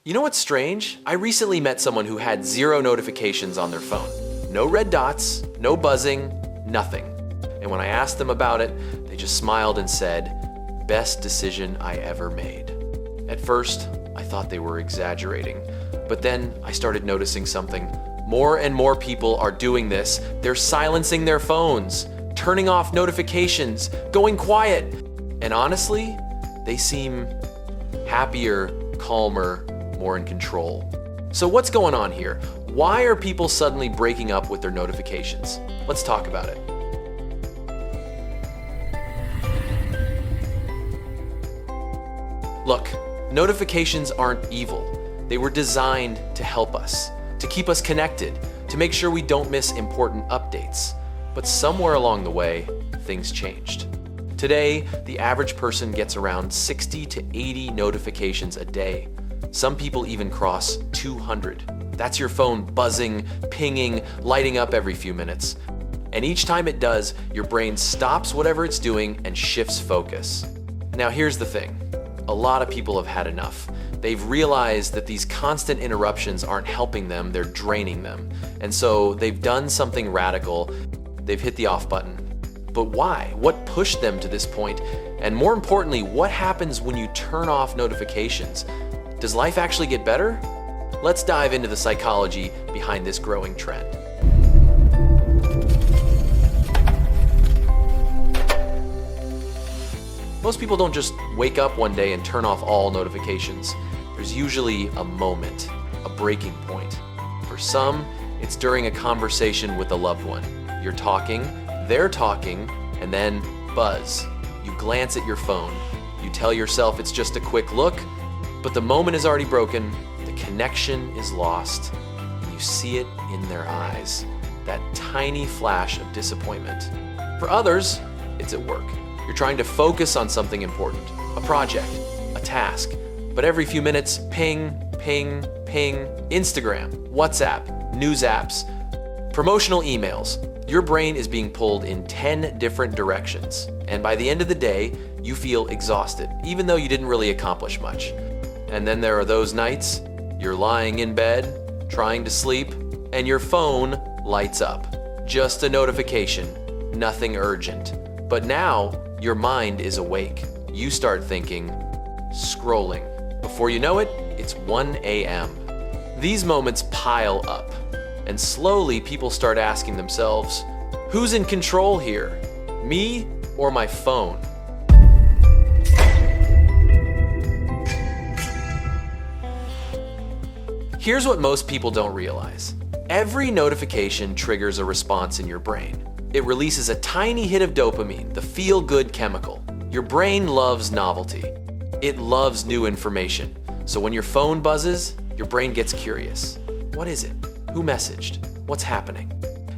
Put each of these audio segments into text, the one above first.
You know what's strange? I recently met someone who had 0 notifications on their phone. No red dots, no buzzing, nothing. And when I asked them about it, they just smiled and said, "Best decision I ever made." At first, I thought they were exaggerating, but then I started noticing something. More and more people are doing this. They're silencing their phones, turning off notifications, going quiet. And honestly, they seem happier, calmer, more in control. So what's going on here? Why are people suddenly breaking up with their notifications? Let's talk about it. Look, notifications aren't evil. They were designed to help us, to keep us connected, to make sure we don't miss important updates. But somewhere along the way, things changed. Today, the average person gets around 60 to 80 notifications a day. Some people even cross 200. That's your phone buzzing, pinging, lighting up every few minutes. And each time it does, your brain stops whatever it's doing and shifts focus. Now here's the thing. A lot of people have had enough. They've realized that these constant interruptions aren't helping them, they're draining them. And so they've done something radical. They've hit the off button. But why? What pushed them to this point? And more importantly, what happens when you turn off notifications? Does life actually get better? Let's dive into the psychology behind this growing trend. Most people don't just wake up one day and turn off all notifications. There's usually a moment, a breaking point. For some, it's during a conversation with a loved one. You're talking, they're talking, and then buzz. You glance at your phone. You tell yourself it's just a quick look, but the moment is already broken, the connection is lost, and you see it in their eyes. That tiny flash of disappointment. For others, it's at work. You're trying to focus on something important, a project, a task, but every few minutes, ping, ping, ping, Instagram, WhatsApp, news apps, promotional emails. Your brain is being pulled in 10 different directions. And by the end of the day, you feel exhausted, even though you didn't really accomplish much. And then there are those nights, you're lying in bed, trying to sleep, and your phone lights up. Just a notification, nothing urgent. But now, your mind is awake. You start thinking, scrolling. Before you know it, it's 1 a.m. These moments pile up, and slowly people start asking themselves, who's in control here? Me or my phone? Here's what most people don't realize. Every notification triggers a response in your brain. It releases a tiny hit of dopamine, the feel-good chemical. Your brain loves novelty. It loves new information. So when your phone buzzes, your brain gets curious. What is it? Who messaged? What's happening?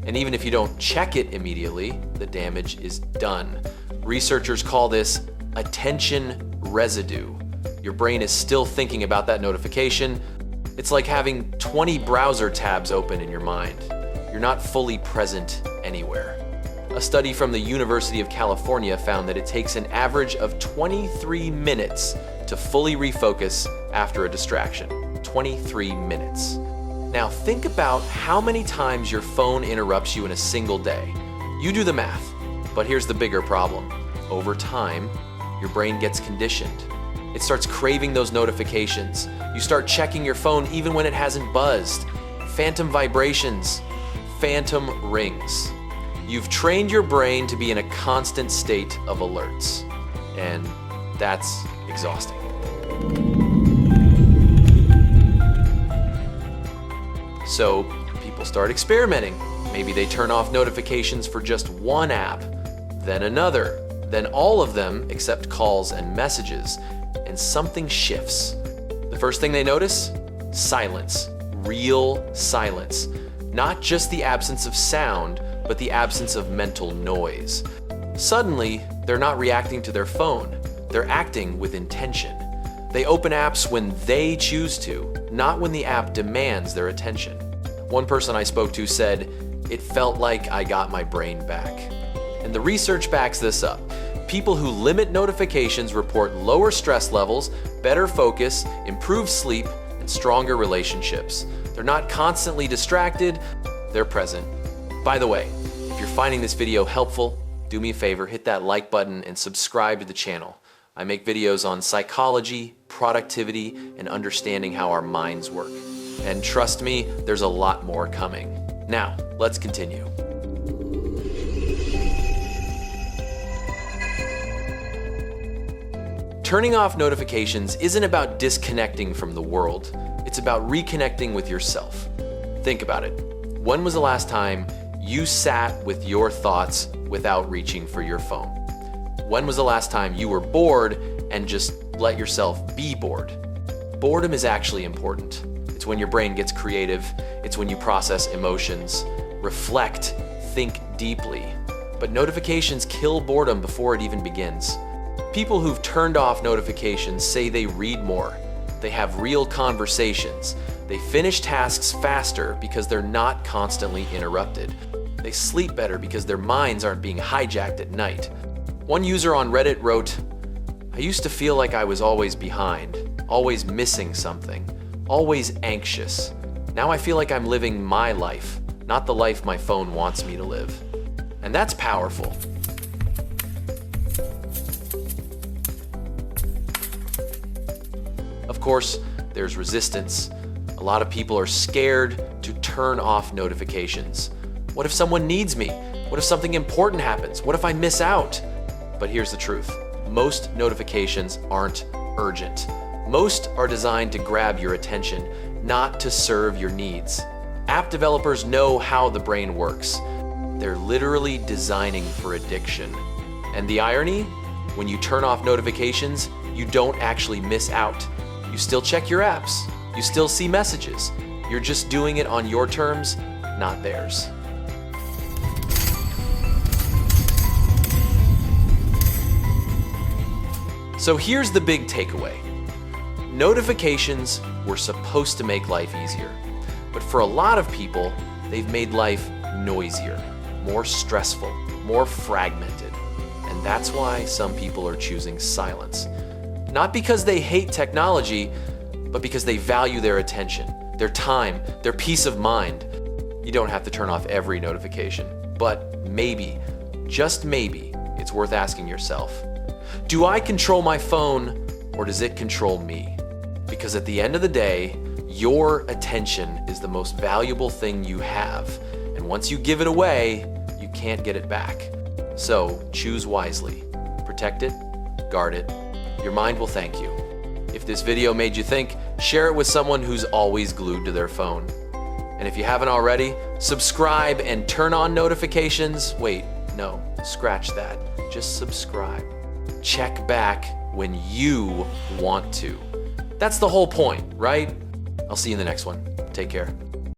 And even if you don't check it immediately, the damage is done. Researchers call this attention residue. Your brain is still thinking about that notification. It's like having 20 browser tabs open in your mind. You're not fully present anywhere. A study from the University of California found that it takes an average of 23 minutes to fully refocus after a distraction. 23 minutes. Now think about how many times your phone interrupts you in a single day. You do the math, but here's the bigger problem. Over time, your brain gets conditioned. It starts craving those notifications. You start checking your phone even when it hasn't buzzed. Phantom vibrations, phantom rings. You've trained your brain to be in a constant state of alerts, and that's exhausting. So people start experimenting. Maybe they turn off notifications for just one app, then another, then all of them except calls and messages, and something shifts. The first thing they notice? Silence. Real silence. Not just the absence of sound, but the absence of mental noise. Suddenly, they're not reacting to their phone. They're acting with intention. They open apps when they choose to, not when the app demands their attention. One person I spoke to said, "It felt like I got my brain back." And the research backs this up. People who limit notifications report lower stress levels, better focus, improved sleep, and stronger relationships. They're not constantly distracted, they're present. By the way, if you're finding this video helpful, do me a favor, hit that like button and subscribe to the channel. I make videos on psychology, productivity, and understanding how our minds work. And trust me, there's a lot more coming. Now, let's continue. Turning off notifications isn't about disconnecting from the world. It's about reconnecting with yourself. Think about it. When was the last time you sat with your thoughts without reaching for your phone? When was the last time you were bored and just let yourself be bored? Boredom is actually important. It's when your brain gets creative. It's when you process emotions, reflect, think deeply. But notifications kill boredom before it even begins. People who've turned off notifications say they read more, they have real conversations, they finish tasks faster because they're not constantly interrupted. They sleep better because their minds aren't being hijacked at night. One user on Reddit wrote, "I used to feel like I was always behind, always missing something, always anxious. Now I feel like I'm living my life, not the life my phone wants me to live." And that's powerful. Of course, there's resistance. A lot of people are scared to turn off notifications. What if someone needs me? What if something important happens? What if I miss out? But here's the truth. Most notifications aren't urgent. Most are designed to grab your attention, not to serve your needs. App developers know how the brain works. They're literally designing for addiction. And the irony? When you turn off notifications, you don't actually miss out. You still check your apps. You still see messages. You're just doing it on your terms, not theirs. So here's the big takeaway. Notifications were supposed to make life easier. But for a lot of people, they've made life noisier, more stressful, more fragmented. And that's why some people are choosing silence. Not because they hate technology, but because they value their attention, their time, their peace of mind. You don't have to turn off every notification, but maybe, just maybe, it's worth asking yourself, do I control my phone or does it control me? Because at the end of the day, your attention is the most valuable thing you have. And once you give it away, you can't get it back. So choose wisely. Protect it, guard it. Your mind will thank you. If this video made you think, share it with someone who's always glued to their phone. And if you haven't already, subscribe and turn on notifications. Wait, no, scratch that. Just subscribe. Check back when you want to. That's the whole point, right? I'll see you in the next one. Take care.